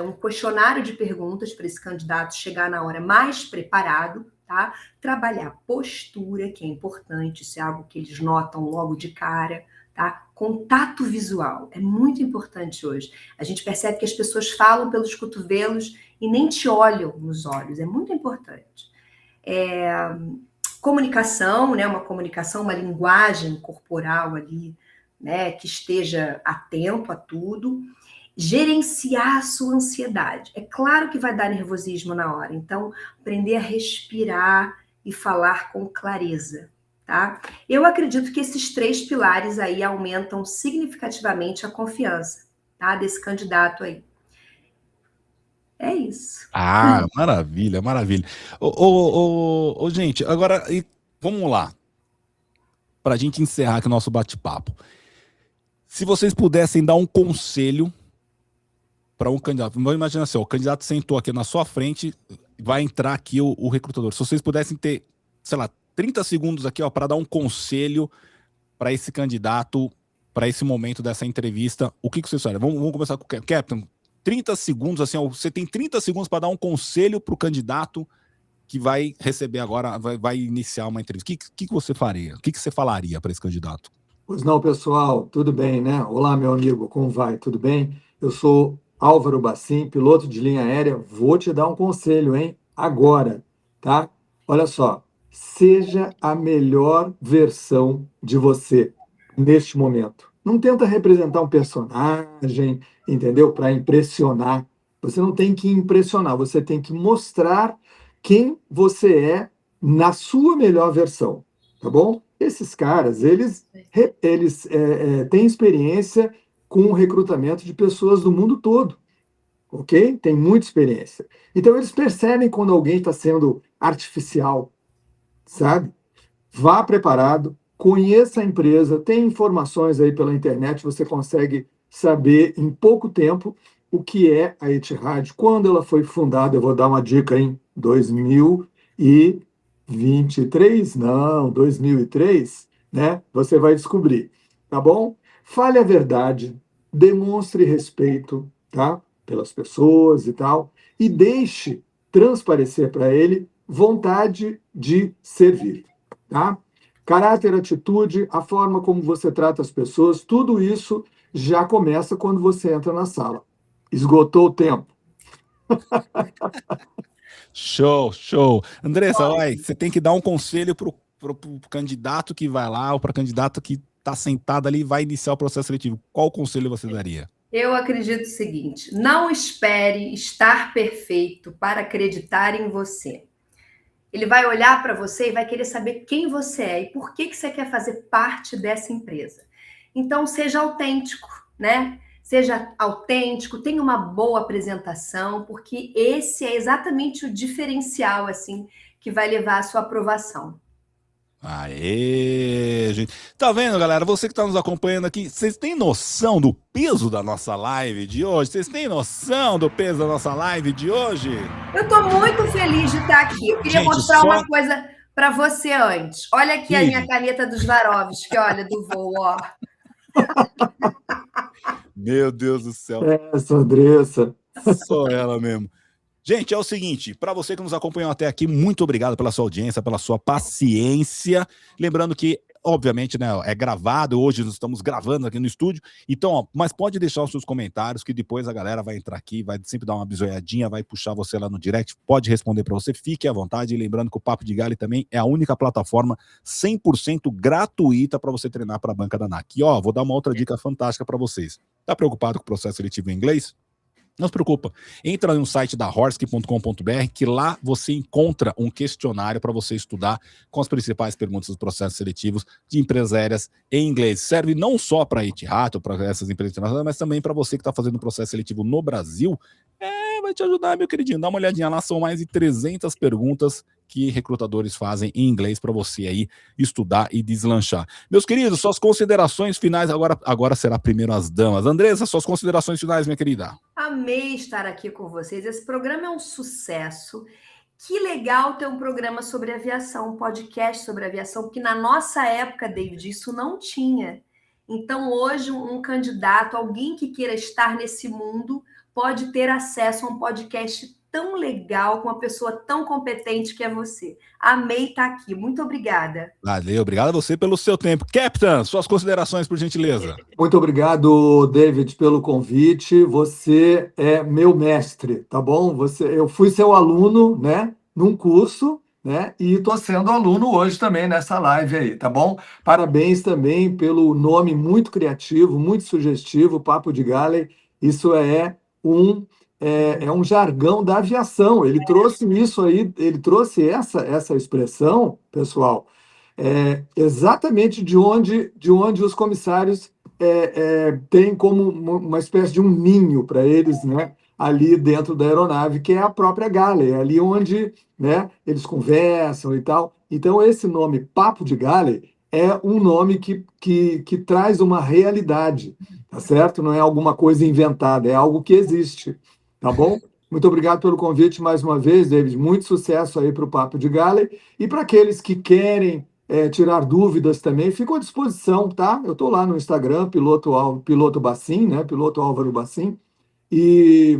um questionário de perguntas para esse candidato chegar na hora mais preparado, tá? Trabalhar postura, que é importante, isso é algo que eles notam logo de cara, tá? Contato visual, é muito importante hoje. A gente percebe que as pessoas falam pelos cotovelos e nem te olham nos olhos, é muito importante. Comunicação, né? Uma comunicação, uma linguagem corporal ali, né? Que esteja atento a tudo. Gerenciar a sua ansiedade. É claro que vai dar nervosismo na hora, então aprender a respirar e falar com clareza, tá? Eu acredito que esses 3 pilares aí aumentam significativamente a confiança, tá? Desse candidato aí. É isso. Ah, maravilha, maravilha. Gente, agora vamos lá. Para a gente encerrar aqui o nosso bate-papo. Se vocês pudessem dar um conselho para um candidato, vamos imaginar assim, ó, o candidato sentou aqui na sua frente, vai entrar aqui o recrutador. Se vocês pudessem ter, sei lá, 30 segundos aqui, ó, para dar um conselho para esse candidato, para esse momento dessa entrevista, o que vocês fariam? Vamos começar com o Captain. 30 segundos, assim, ó, você tem 30 segundos para dar um conselho para o candidato que vai receber agora, vai iniciar uma entrevista. O que você faria? O que você falaria para esse candidato? Pois não, pessoal, tudo bem, né? Olá, meu amigo, como vai? Tudo bem? Eu sou Álvaro Bacim, piloto de linha aérea. Vou te dar um conselho, hein? Agora, tá? Olha só, seja a melhor versão de você neste momento. Não tenta representar um personagem, entendeu? Para impressionar. Você não tem que impressionar, você tem que mostrar quem você é na sua melhor versão, tá bom? Esses caras, eles têm experiência com o recrutamento de pessoas do mundo todo, ok? Tem muita experiência. Então, eles percebem quando alguém está sendo artificial, sabe? Vá preparado, conheça a empresa, tem informações aí pela internet, você consegue saber em pouco tempo o que é a Etihad, quando ela foi fundada. Eu vou dar uma dica em 2023? Não, 2003, né? Você vai descobrir, tá bom? Fale a verdade, demonstre respeito, tá? Pelas pessoas e tal, e deixe transparecer para ele vontade de servir, tá? Caráter, atitude, a forma como você trata as pessoas, tudo isso já começa quando você entra na sala. Esgotou o tempo. Show, show. Andressa, você tem que dar um conselho pro candidato que vai lá, ou para candidato que está sentado ali e vai iniciar o processo seletivo. Qual conselho você daria? Eu acredito o seguinte: não espere estar perfeito para acreditar em você. Ele vai olhar para você e vai querer saber quem você é e por que você quer fazer parte dessa empresa. Então, seja autêntico, né? Seja autêntico, tenha uma boa apresentação, porque esse é exatamente o diferencial, assim, que vai levar à sua aprovação. Aê, gente. Tá vendo, galera? Você que tá nos acompanhando aqui, vocês têm noção do peso da nossa live de hoje? Vocês têm noção do peso da nossa live de hoje? Eu tô muito feliz de estar aqui. Eu queria mostrar uma coisa para você antes. Olha aqui a minha caneta dos Swarovski, olha, do voo, ó. Meu Deus do céu. Essa Andressa. Só ela mesmo. Gente, é o seguinte, para você que nos acompanhou até aqui, muito obrigado pela sua audiência, pela sua paciência. Lembrando que, obviamente, né, é gravado, hoje nós estamos gravando aqui no estúdio, então, ó, mas pode deixar os seus comentários, que depois a galera vai entrar aqui, vai sempre dar uma bisoiadinha, vai puxar você lá no direct, pode responder para você, fique à vontade. E lembrando que o Papo de Gale também é a única plataforma 100% gratuita para você treinar para a banca da ANAC. E, ó, vou dar uma outra dica fantástica para vocês. Tá preocupado com o processo seletivo em inglês? Não se preocupa, entra no site da Horsk.com.br, que lá você encontra um questionário para você estudar com as principais perguntas dos processos seletivos de empresas aéreas em inglês. Serve não só para a Etihad ou para essas empresas internacionais, mas também para você que está fazendo o processo seletivo no Brasil. Vai te ajudar, meu queridinho. Dá uma olhadinha lá, são mais de 300 perguntas que recrutadores fazem em inglês para você aí estudar e deslanchar. Meus queridos, suas considerações finais, agora será primeiro as damas. Andressa, suas considerações finais, minha querida. Amei estar aqui com vocês. Esse programa é um sucesso. Que legal ter um programa sobre aviação, um podcast sobre aviação, porque na nossa época, David, isso não tinha. Então, hoje, um candidato, alguém que queira estar nesse mundo, pode ter acesso a um podcast tão legal, com uma pessoa tão competente que é você. Amei estar aqui. Muito obrigada. Valeu, obrigado a você pelo seu tempo. Captain, suas considerações, por gentileza. Muito obrigado, David, pelo convite. Você é meu mestre, tá bom? Eu fui seu aluno, né, num curso, né, e estou sendo aluno hoje também nessa live aí, tá bom? Parabéns também pelo nome muito criativo, muito sugestivo, Papo de Gale. Isso é um jargão da aviação. Ele trouxe isso aí, ele trouxe essa expressão, pessoal, exatamente de onde os comissários têm como uma espécie de um ninho para eles, né, ali dentro da aeronave, que é a própria Gale, é ali onde, né, eles conversam e tal. Então, esse nome Papo de Gale é um nome que traz uma realidade, tá certo? Não é alguma coisa inventada, é algo que existe. Tá bom? Muito obrigado pelo convite mais uma vez, David. Muito sucesso aí para o Papo de Gale. E para aqueles que querem tirar dúvidas também, fico à disposição, tá? Eu estou lá no Instagram, Piloto Bacin, né? Piloto Álvaro Bacin. E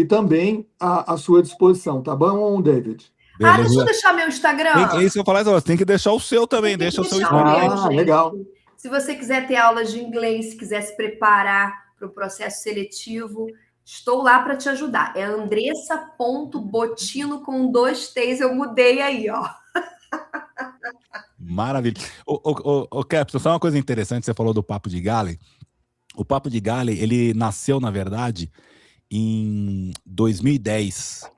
também à sua disposição, tá bom, David? Beleza. Deixa eu deixar meu Instagram. Isso eu falar, tem que deixar o seu também, deixa o seu Instagram. Legal. Se você quiser ter aulas de inglês, se quiser se preparar para o processo seletivo, estou lá para te ajudar. É andressa.botino com 2 T's. Eu mudei aí, ó. Maravilha. Ô Capson, só uma coisa interessante, você falou do Papo de Gale. O Papo de Gale, ele nasceu, na verdade, em 2010,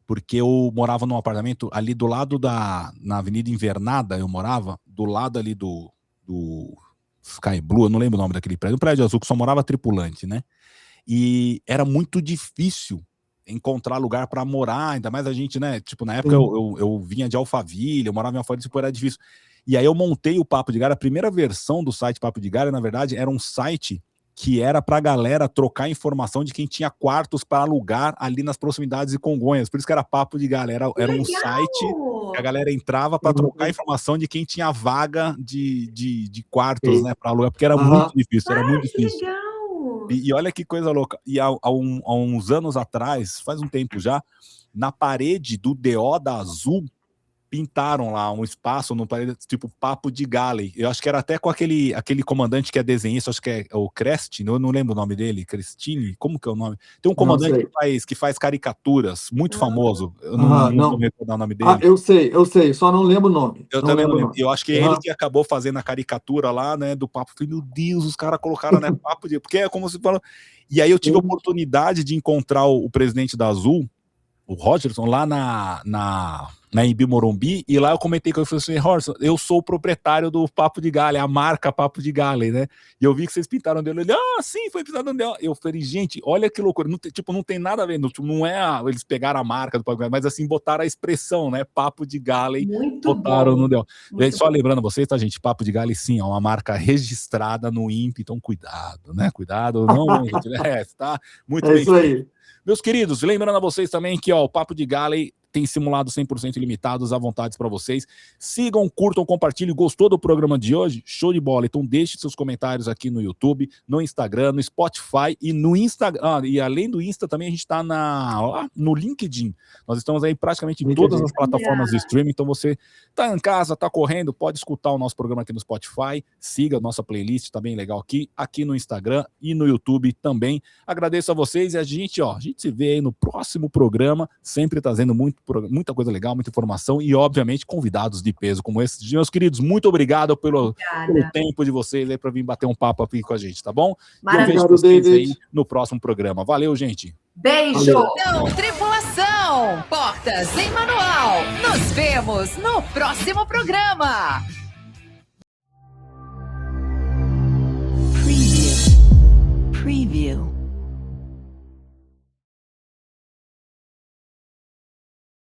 porque eu morava num apartamento ali do lado na Avenida Invernada, eu morava, do lado ali do Sky Blue, eu não lembro o nome daquele prédio, um prédio azul que só morava tripulante, né? E era muito difícil encontrar lugar para morar, ainda mais a gente, né? Tipo, na época eu vinha de Alphaville, eu morava em Alphaville, tipo, era difícil. E aí eu montei o Papo de Gale, a primeira versão do site Papo de Gale, na verdade, era um site que era pra galera trocar informação de quem tinha quartos para alugar ali nas proximidades de Congonhas. Por isso que era Papo de Gale, era um site que a galera entrava para trocar informação de quem tinha vaga de quartos, né, para alugar, porque era muito difícil, era muito difícil. Legal. E olha que coisa louca. E há uns anos atrás, faz um tempo já, na parede do DO da Azul, pintaram lá um espaço no parede, tipo Papo de Gale. Eu acho que era até com aquele comandante que é desenhista, acho que é o Crest, eu não lembro o nome dele, Crestini, como que é o nome? Tem um comandante que faz caricaturas, muito famoso. Eu não vou recordar o nome dele. Eu sei, só não lembro o nome. Eu também não lembro. Eu acho que ele que acabou fazendo a caricatura lá, né, do Papo. Falei, meu Deus, os caras colocaram, né, Papo de... Porque é como se fala... E aí eu tive a oportunidade de encontrar o presidente da Azul, o Rogerson, lá na na Embi Morumbi, e lá eu comentei com ele, falei assim, Horson, eu sou o proprietário do Papo de Galley, a marca Papo de Galley, né? E eu vi que vocês pintaram dele. Ele, sim, foi pintado dele. Eu falei, gente, olha que loucura. Não tem nada a ver, não é eles pegaram a marca do Papo de Galley, mas assim, botaram a expressão, né? Papo de Galley. Muito botaram bom. no Del. Muito Só bom. lembrando vocês, tá, gente? Papo de Galley, sim, é uma marca registrada no INPE, então cuidado, né? Cuidado, não, gente, tá? Muito É bem isso feito. aí. Meus queridos, lembrando a vocês também que o Papo de Galley tem simulado 100% ilimitados à vontade para vocês. Sigam, curtam, compartilhem. Gostou do programa de hoje? Show de bola. Então deixe seus comentários aqui no YouTube, no Instagram, no Spotify e no Instagram. E além do Insta também a gente está no LinkedIn. Nós estamos aí praticamente em todas as plataformas de streaming. Então você está em casa, está correndo, pode escutar o nosso programa aqui no Spotify. Siga a nossa playlist, está bem legal aqui no Instagram e no YouTube também. Agradeço a vocês e a gente se vê aí no próximo programa, sempre trazendo muita coisa legal, muita informação e, obviamente, convidados de peso como esse. Meus queridos, muito obrigado pelo tempo de vocês aí para vir bater um papo aqui com a gente, tá bom? Maravilha. E eu vejo vocês aí no próximo programa. Valeu, gente! Beijo! Não, tripulação! Portas em manual! Nos vemos no próximo programa!